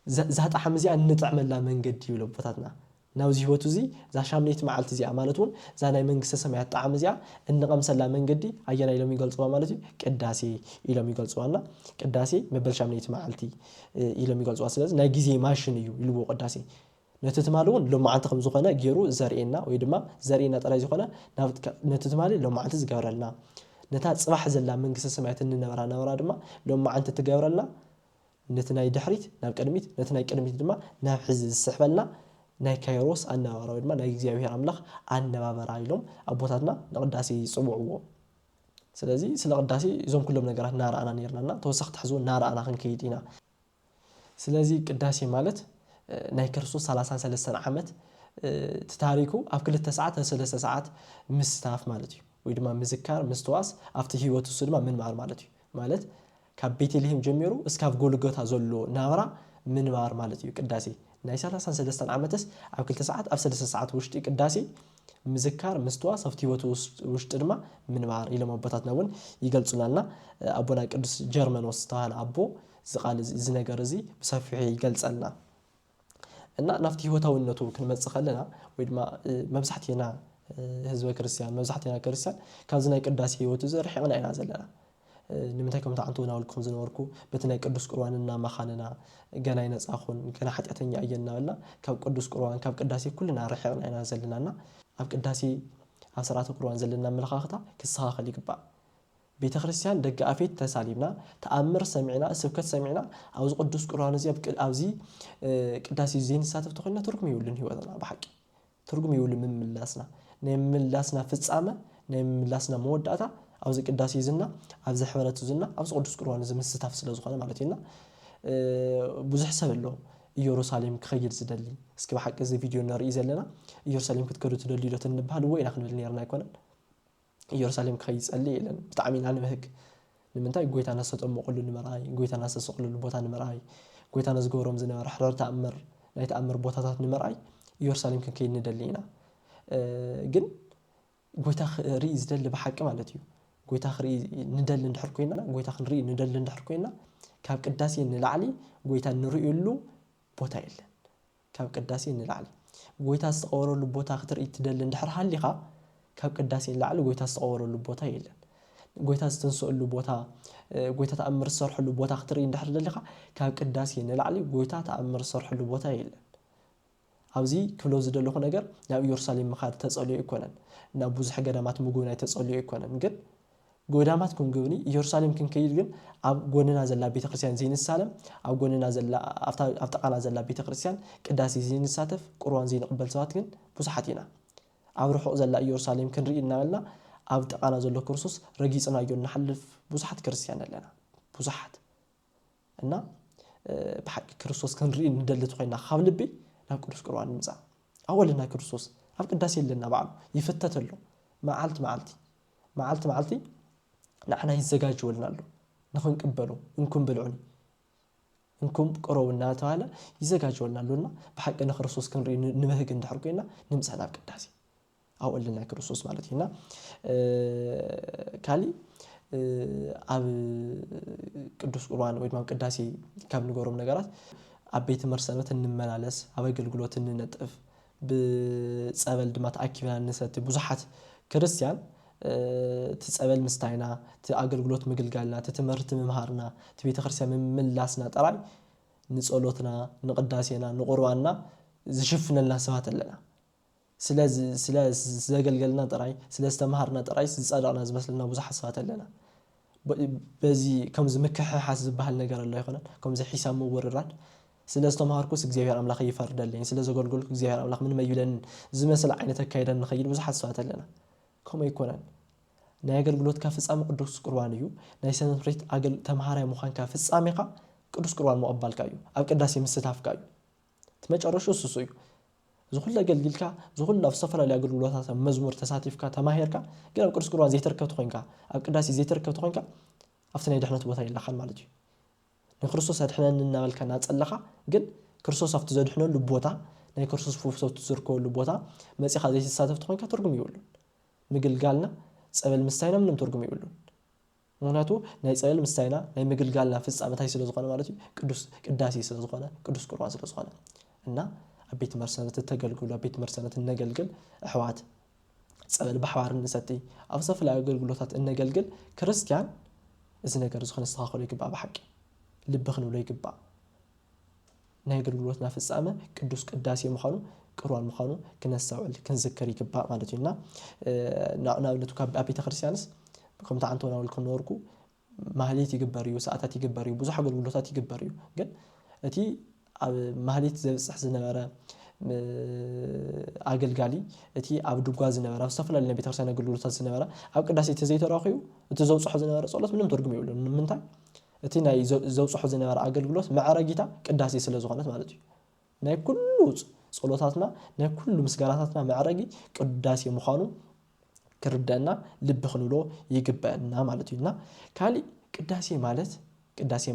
زهات حمزي أن نتعمل لا من قد يولو بفتاتنا ناوزي هو تزي زا شامنيت معلت زي عمالتون زانا من قصة سمعت طعم زي إن قمس لا من قدي أينا إلى ميقال صوا مالتي كداسي إلى ميقال صوانا كداسي مبل شامنيت معلتي إلى ميقال صوا سلاز ناجزي ماشين يلو قداسي نتتمالون لو ما عنتقم زخنا جيرو زرينا ويدما زرينا ترى زخنا نتتمالي لو ما عنت زجاورلنا نتات صباح زلا من قصة سمعت إن نورا دما لو ما عنت تجاورلنا نتناي دحريت ناب قدميت نتناي قدميت دما ناب حز السحبلنا ناي كايروس أنا وراو دما ناي እግዚአብሔር አምላኽ አነባበራ ኢሎም አቦታትና ለቅዳሴ ይጽውዕዎ ስለዚህ ስለ ቅዳሴ እዞም ኩሎም ነገራት ናራአና ነርናና ተወሳኽት ሕዙ ናራአና ክንከይዲና ስለዚህ ቅዳሴ ማለት ናይ ክርስቶስ 33 ዓመት ታሪኩ ኣብ 2 ሰዓት 3 ሰዓት ምስታፍ ማለት እዩ ወይ ድማ ምዝካር ምስተዋስ ኣብቲ ህይወቱ ድማ ምን ማለት እዩ ማለት ካብ ቤተልሔም ጀሚሩ እስካብ ጎልጎታ ዘሎ ናብራ ምንባር ማለት እዩ ቅዳሴ ናይ 33 ዓመትስ ኣብ 2 ሰዓት ኣብ 3 ሰዓት ውሽጢ ቅዳሴ ምዝካር ምስተዋስ ኣብቲ ህይወቱ ውሽጢ ድማ ምንባር ኢሎም ኣቦታትና እውን ይገልጹናልና ኣቦና ቅዱስ ጀርመኖስ ተባሃለ ኣቦ ዝቃል እዚ ነገር እዚ ብሰፊሑ ይገልጸልና እና ናፍቲ ህይወታውነቱ ክንመጽእ ከለና ወይ ድማ መብዛሕትኤና ህዝበ ክርስቲያን መብዛሕትኤና ክርስቲያን ካብዚ ናይ ቅዳሴ ህይወቱ ዘርሒቕና ኢና ዘለና ንምንታይ ከም ተዓንቱ ናውልኩም ዝነበርኩ በትናይ ቅዱስ ቁርባንና ማኻነና ገና ይነጻኹን ገና ኃጢአተኛ እየና በልና ካብ ቅዱስ ቁርባን ካብ ቅዳሴ ኩልና ረሒቕና ኢና ዘለናና ኣብ ቅዳሴ ኣብ ስርዓተ ቁርባን ዘለና መለኻኽታ ክስተኻኸል ይግባእ ቤተ ክርስቲያን ደገ ኣፌት ተሳሊምና ተኣምር ሰሚዕና ስብከት ሰሚዕና ኣብዚ ቅዱስ ቁርባን እዚ ኣብዚ ቅዳሴ ዘይንሳተፍ ተኾይና ትርጉም ይውልን ህይወትና ብሓቂ ትርጉም ይውልን ምምላስና ናይ ምላስና ፍጻመ ናይ ምላስና መወዳእታ ኣብዚ ቅዳሴ ዝና ኣብዚ ሕብረት ዝና ኣብዚ ቅዱስ ቁርባን ዝምስታፍ ስለ ዝኾነ ማለት ኢና ብዙሕ ሰብ ኣሎ ኢየሩሳሌም ክኸይድ ዝደሊ እስኪ ብሓቂ እዚ ቪድዮ ነርኢ ዘለና ኢየሩሳሌም ክትከዱ ትደልዩ ዶ ትንበሃል ወይ ኢና ክንብል ነርና ኣይኮነን ኢየሩሳሌም ክኸይድ ጸልይ ኢለን ብጣዕሚ ኢና ንምህግ ንምንታይ ጎይታና ዝተጠመቐሉ ንምርኣይ ጎይታና ዝተሰቕለሉ ቦታ ንምርኣይ ጎይታና ዝገበሮም ዝነበረ ሕረር ተኣምር ናይ ተኣምር ቦታታት ንምርኣይ ኢየሩሳሌም ክንከይድ ንደሊ ኢና ግን ጎይታ ክርኢ ዝደሊ ብሓቂ ማለት እዩ ጎይታ ክርኢ ንደሊ እንድሕር ኮይና ጎይታ ክንርኢ ንደሊ እንድሕር ኮይና ካብ ቅዳሴ ንላዕሊ ጎይታ ንርእየሉ ቦታ የለን ካብ ቅዳሴ ንላዕሊ ጎይታ ዝተቐበረሉ ቦታ ክትርኢ ትደሊ እንድሕር ሃሊኻ ካብ ቅዳሴ ንላዕሊ ጎይታ ዝተቐበረሉ ቦታ የለን ጎይታ ዝተንስአሉ ቦታ ጎይታ ተኣምር ዝሰርሐሉ ቦታ ክትርኢ እንድሕር ደሊኻ ካብ ቅዳሴ ንላዕሊ ጎይታ ተኣምር ዝሰርሐሉ ቦታ የለን ኣብዚ ክብሎ ዝደለኹ ነገር ናብ ኢየሩሳሌም ምኻድ ተጸልዮ ኣይኮነን ናብ ብዙሕ ገዳማት ምጉብናይ ተጸልዮ ኣይኮነን ግን ጎዳማት ክንግብኒ ኢየሩሳሌም ክንከይድ ግን ኣብ ጎንና ዘላ ቤተክርስቲያን ዘይንሳለም ኣብ ጎንና ዘላ ኣብ ጠቃና ዘላ ቤተክርስቲያን ቅዳሴ ዘይንሳተፍ ቁርባን ዘይንቅበል ሰባት ግን ብዙሓት ኢና ኣብ ርሑቕ ዘላ ኢየሩሳሌም ክንርኢ እናበልና ኣብ ጠቃና ዘሎ ክርስቶስ ረጊጽናዮ ንሓልፍ ብዙሓት ክርስቲያን ኣለና ብዙሓት እና ብሓቂ ክርስቶስ ክንርኢ ንደልት ኮይና ካብ ልቢ ናብ ቅዱስ ቁርባን ንምጻእ ኣወልና ክርስቶስ ኣብ ቅዳሴ ኣለና በዓሉ ይፍተተሉ መዓልቲ نحن يزجاج ولنا له نخن قبلوا إنكم بلعوني እንኩም ቅረቡና ተባለ ይዘጋጀውልናልና በሐቅ ክርስቶስ ክንሪ ንበህግ እንድሕር ኮይና ንምጻና ቅዳሴ አውልና ክርስቶስ ማለት ይና ካሊ አብ ቅዱስ ቁርባን ወይ ማም ቅዳሴ ካብ ንገሮም ነገራት አብ ቤተ መርሰነት እንመላለስ አብ አገልግሎት እንነጥፍ በጸበል ድማ ተአኪብና እንሰት ብዙሓት ክርስቲያን ትጸበል ምስታይና ተአገልግሎት ምግልጋልና ተትምህርት መምሃርና ተቤተ ክርስቲያን መምላስና ጠራይ ንጸሎትና ንቅዳሴና ንቁርባንና ዝሽፍነልና ሰባት ኣለና ስለዘገልገልና ጠራይ ስለስተማሃርና ጠራይ ዝጸዳቅና ዝመስልና ብዙሓት ሰባት ኣለና በዚ ከምዚ ምክሕሓስ ዝበሃል ነገር አለ ይኾነን ከምዚ ሒሳብ ምውርራድ ስለስተማሃርኩስ እግዚአብሔር አምላኽ ይፈርደልኝ ስለዘገልገልኩ እግዚአብሔር አምላኽ ምን መይለን ዝመስል ዓይነት አካይዳን ንኸይድ ብዙሓት ሰባት ኣለና كم يكونن نايقل قلوت كافصام قدوس قربان يو ناي سنتريت اجل تمهاري مخان كافصامي خا قدوس قربان مقبل كايو اب قداسي مستاف كايو تمچارشو سوسو زخل اجلجلكا زخل لفصفر لا اجل قلوتات مزمور تساتيفكا تماهيركا غير قدوس قربان زيتركبت خوينكا اب قداسي زيتركبت خوينكا افتني دحنت بوتا يلخان مالتي نخرسوس ادحنا ننابلكا نصلخا ግን ክርስቶስ አፍቱ ዘድሕኖ ልቦታ ናይ ክርስቶስ ፉፍሶ ትዝርኮ ልቦታ መጽኻ ዘይት ተሳተፍት ኮይንካ ትርጉም ይውሉ ምግልጋልና ጸበል ምስታይና ምንም ትርጉም ይውሉ ምክንያቱ ናይ ጸበል ምስታይና ናይ ምግልጋልና ፍጻመታይ ስለዝኾነ ማለት ቅዱስ ቅዳሴ ስለዝኾነ ቅዱስ ቁርባን ስለዝኾነ እና አቤት መርሰነት ተገልግሉ አቤት መርሰነት እንገልግል አህዋት ጸበል በሐዋር እንሰቲ አብሰፍ ላይ አገልግሎታት እንገልግል ክርስቲያን እዚ ነገር ዝኾነ ተኻኸለ ይግባ በሐቂ ልብኽን ብሎ ይግባ ናይ አገልግሎትና ፍጻመ ቅዱስ ቅዳሴ ምዃኑ ቅርዋን ምዃኑ ክነሳውል ክንዝከር ይግባ ማለት ነውና ናብነቱ ካብ አቤተ ክርስቲያንስ ከምታ አንቶና ወልኩ ኖርኩ ማህሌት ይግበርዩ ሰዓታት ይግበርዩ ብዙ አገልግሎታት ይግበርዩ ግን እቲ ኣብ ማህሌት ዘብጽሕ ዝነበረ አገልጋሊ እቲ ኣብ ድጓ ዝነበረ ኣብ ሰፈላል ነቤተ ክርስቲያን አገልግሎታት ዝነበረ ኣብ ቅዳሴ ተዘይተራኺዩ እቲ ዘውጽሕ ዝነበረ ጸሎት ምንም ትርጉም ይውሉ ምንታይ እቲ ናይ ዘውጽሕ ዝነበረ አገልግሎት ማዕረጊታ ቅዳሴ ስለዝኾነት ማለት እዩ ናይ ኩሉ ጸሎታትና ናይ ኩሉ ምስጋናታትና ማዕረጊ ቅዳሴ ምዃኑ ክርዳና ልብ ክንብሎ ይግባና ማለት እዩና ካሊ ቅዳሴ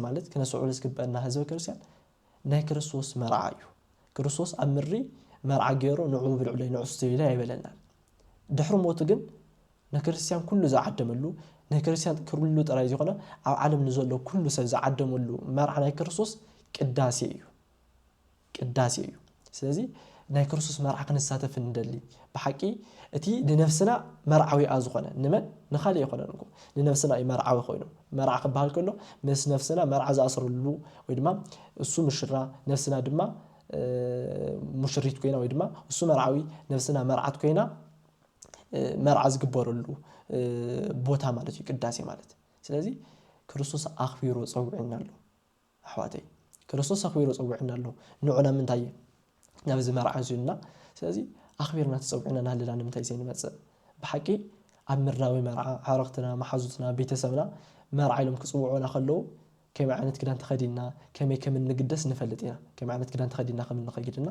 ማለት ከነስዑል ዝግባና ህዝበ ክርስቲያን ናይ ክርስቶስ መርዓ እዩ ክርስቶስ አምሪ መርዓ ገይሮ ንዑ ብልዑለይ ንዑስተይላ ይበለና ድሕሪ ሞቱ ግን ንክርስቲያን ኩሉ ዝዓደመሉ ንክርስቲያን ኩሉ ጥራይ ዝኾነ ኣብ ዓለም ንዘሎ ኩሉ ሰብ ዝዓደመሉ መርዓ ናይ ክርስቶስ ቅዳሴ እዩ ስለዚህ ናይ ክርስቶስ መርዓ ክንሳተፍ እንደሊ በሐቂ እቲ ንነፍስና መርዓዊ ዝኾነ ንመን ንኻሊ ይኾነን እኮ ንነፍስና መርዓዊ ኮይኑ መርዓ ክበሃል ከሎ ምስ ነፍስና መርዓ ዝኣስረሉ ወይ ድማ እሱ ምሽራ ነፍስና ድማ ሙሽሪት ኮይና ወይ ድማ እሱ መርዓዊ ነፍስና መርዓት ኮይና መርዓ ዝግበረሉ ቦታ ማለት እዩ ቅዳሴ ማለት ስለዚህ ክርስቶስ አኽቢሮ ጸውዕና ኣሎ አሕዋተይ ክርስቶስ አኽቢሮ ጸውዕና ኣሎ ንዑና ምንታይ ናብዚ መርዓ ዙና ስለዚህ አኽቢርና ተጸውዕና ናልና ንምንታይ ዘይንመጽእ በሐቂ ኣብ ምራዊ መርዓ ዓረኽትና ማሓዙትና ቤተሰብና መርዓ ኢሎም ክጽውዑና ከለው ከመይ ዓይነት ክዳን ተኸዲና ከመይ ከም ንግደስ ንፈልጥ ኢና ከመይ ዓይነት ክዳን ተኸዲና ከም ንኸይድና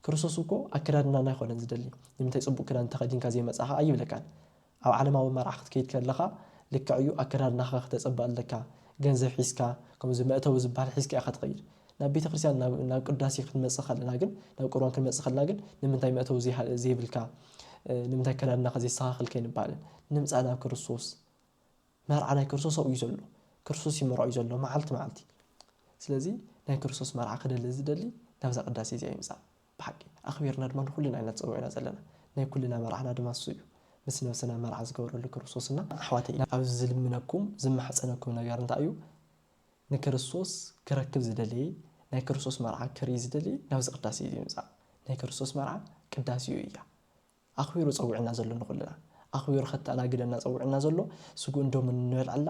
ክርስቶስ እኮ አከዳድና ናይኾነን ዝደሊ ንምንታይ ጽቡቕ ክዳን ተኸዲንካ ዘይመጻኻ ኣይብለካን ኣብ ዓለማዊ መርዓ ክትከይድ ከለኻ ልክዕዩ አከዳድናኻ ክትጸብቕ ኣለካ ገንዘብ ሒስካ ከምዚ መእተው ዝበሃል ሒስካ ኢኻ ትኸይድ ናብ ቤተ ክርስቲያን ናብ ቅዳሴ ክትመጽእ ከለና ግን ናብ ቁርባን ክትመጽእ ከለና ግን ንምንታይ መእተው ዘይብልካ ንምንታይ አከዳድናኻ ዘይስተኻኽልከ ይንበሃልን ንምጻእ ናብ ክርስቶስ መርዓ ናይ ክርስቶስ እዩ ዘሎ ክርስቶስ ይመርዖ እዩ ዘሎ መዓልቲ ስለዚ ናይ ክርስቶስ መርዓ ክደሊ ዝደሊ ናብዛ ቅዳሴ እዚኣ ይምጻእ በሐቂ አኽቢርና ድማ ኩልና ዓይነት ጸውዕና ዘለና ናይ ኩልና መርዓና ድማ እሱ እዩ ምስ ነፍስና መርዓ ዝገበረሉ ክርስቶስና አሕዋተይ ኣብ ዝልምነኩም ዝማሕፀነኩም ነገር እንታይ እዩ ንክርስቶስ ክረክብ ዝደሊ ናይ ክርስቶስ መርዓ ክሪ ዝደሊ ናብዚ ቅዳሴ እዩ ይምጻእ ናይ ክርስቶስ መርዓ ቅዳሴ እዩ እያ አኽቢሩ ጸውዕና ዘሎ ንኩልና አኽቢሩ ከተናግደና ጸውዕና ዘሎ ስጉ እንደም እንበልዓላ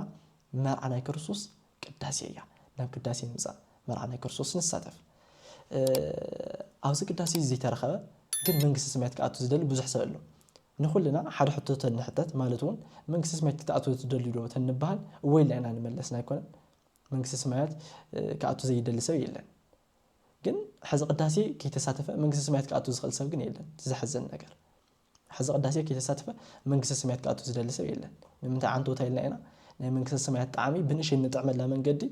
መርዓ ናይ ክርስቶስ ቅዳሴ እያ ናብ ቅዳሴ ይምጻእ መርዓ ናይ ክርስቶስ ንሳተፍ ኣብዚ ቅዳሴ ዘይተረኸበ ግን መንግስቲ ሰማያት ከኣቱ ዝደሊ ብዙሕ ሰብ ኣሎ ንኩልና ሓደ ሕቶ ተንሕተት ማለት እውን መንግስቲ ሰማያት ከኣቱ ዝደሊ ዶ ተንበሃል ወይ ላይና ንመለስና ኣይኮነን መንግስቲ ሰማያት ከኣቱ ዘይደሊ ሰብ የለን ግን ሕዚ ቅዳሴ ከይተሳተፈ መንግስቲ ሰማያት ከኣቱ ዝኽእል ሰብ ግን የለን ዝሕዘን ነገር ሕዚ ቅዳሴ ከይተሳተፈ መንግስቲ ሰማያት ከኣቱ ዝደሊ ሰብ የለን ንምንታይ ዓንቶታ ኢልና ኢና ናይ መንግስቲ ሰማያት ጣዕሚ ብንእሽተይ ንጥዕመላ መንገዲ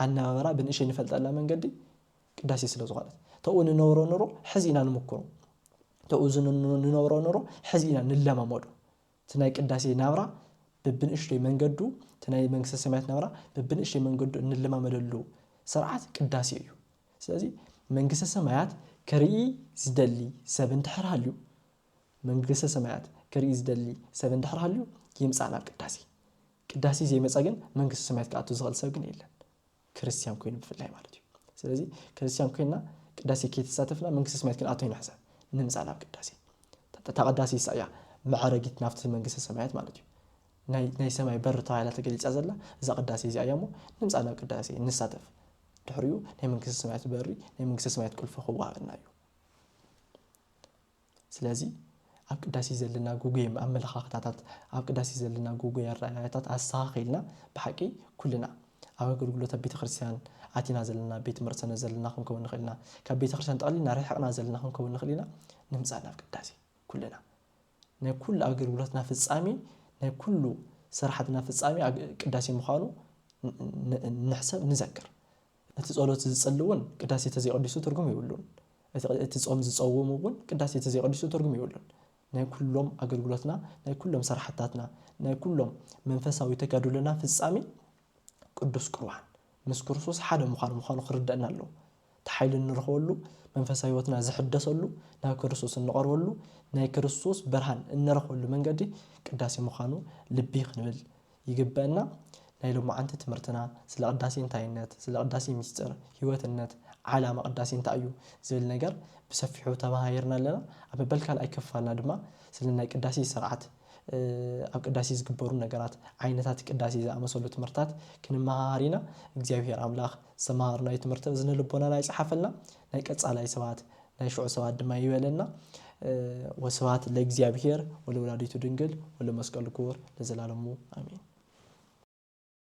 ኣነባብራ ብንእሽተይ ንፈልጠላ መንገዲ ቅዳሴ ስለ ዝኾነት ተኡ ንነብሮ ኑሮ ሕዚና ንምክሮ ተኡ ንነብሮ ኑሮ ሕዚና ንለማመዱ እቲ ናይ ቅዳሴ ናብራ ብብንእሽተይ መንገዱ እቲ ናይ መንግስተ ሰማያት ናብራ ብብንእሽተይ መንገዱ እንለማመደሉ ስርዓት ቅዳሴ እዩ ስለዚ መንግስተ ሰማያት ከርኢ ዝደሊ ሰብ እንድሕር ሃልዩ መንግስተ ሰማያት ከርኢ ዝደሊ ሰብ እንድሕር ሃልዩ ይምፃና ቅዳሴ ቅዳሴ ዘይመፀ ግን መንግስተ ሰማያት ክኣቱ ዝኽእል ሰብ ግን የለን ክርስቲያን ኮይኑ ብፍላይ ማለት እዩ ስለዚ ክርስቲያን ኮይና ቅዳሴ ከይተሳተፍና መንግስተ ሰማያት ክንኣቱ ይንሕሰብ ንምፃና ቅዳሴ ተቀዳሲ ይሳያ ማዕረጊት ናፍቲ መንግስተ ሰማያት ማለት እዩ ናይ ሰማይ በር ተባሂላ ተገሊፃ ዘላ እዛ ቅዳሴ እዚኣ እሞ ንምፃና ቅዳሴ ንሳተፍ ድሕሪኡ ናይ መንግስተ ሰማያት በሪ ናይ መንግስተ ሰማያት ቁልፊ ክወሃበና እዩ ስለዚ ኣብ ቅዳሴ ዘለና ጉጉይ ኣመለኻኽታታት ኣብ ቅዳሴ ዘለና ጉጉይ ኣረኣእያታት ኣስተኻኺልና ብሓቂ ኩልና ኣብ ኣገልግሎት ቤተ ክርስቲያን ኣቲና ዘለና ቤት ትምህርትና ዘለና ክንከውን ንኽእልና ካብ ቤተ ክርስቲያን ጠቕሊልና ርሒቕና ዘለና ክንከውን ንኽእልና ንምፃና ቅዳሴ ኩልና ናይ ኩሉ ኣገልግሎትና ፍጻሜ ናይ ኩሉ ስራሕትና ፍጻሜ ቅዳሴ ምዃኑ ንሕሰብ ንዘክር እቲ ጸሎት ዝጸልውን ቅዳሴ ተዘይቀዲሱ ትርጉም ይብሉን እቲ ጾም ዝጸውሙ እውን ቅዳሴ ተዘይቀዲሱ ትርጉም ይብሉን ናይ ኩሎም ኣገልግሎትና ናይ ኩሎም ስራሕታትና ናይ ኩሎም መንፈሳዊ ተጋድሎና ፍጻሜ ቅዱስ ቁርባን ምስ ክርስቶስ ሓደ ምዃኑ ክርዳእና ኣሎ ተሓይል እንረኽበሉ መንፈሳዊ ህይወትና ዝሕደሰሉ ናብ ክርስቶስ እንቐርበሉ ናይ ክርስቶስ ብርሃን እንረኽበሉ መንገዲ ቅዳሴ ምዃኑ ልቢ ክንብል ይግበአና ናይ ሎማዓንቲ ትምህርትና ስለ ቅዳሴ እንታይነት ስለ ቅዳሴ ምስጢር ህይወትነት ዓላማ ቅዳሴ እንታይ እዩ ዝብል ነገር ብሰፊሑ ተማሂርና ኣለና ኣብ በልካል ኣይከፋልና ድማ ስለ ናይ ቅዳሴ ስርዓት ኣብ ቅዳሴ ዝግበሩ ነገራት ዓይነታት ቅዳሴ ዝኣመሰሉ ትምህርታት ክንመሃር እግዚአብሔር አምላክ ሰማሃርናይ ትምህርት ዝንልቦና ናይ ጽሐፈልና ናይ ቀጻላይ ሰባት ናይ ሽዑ ሰባት ድማ ይበለና ወስብሐት ለእግዚአብሔር ወለወላዲቱ ድንግል ወለመስቀሉ ክቡር ለዘላለሙ አሜን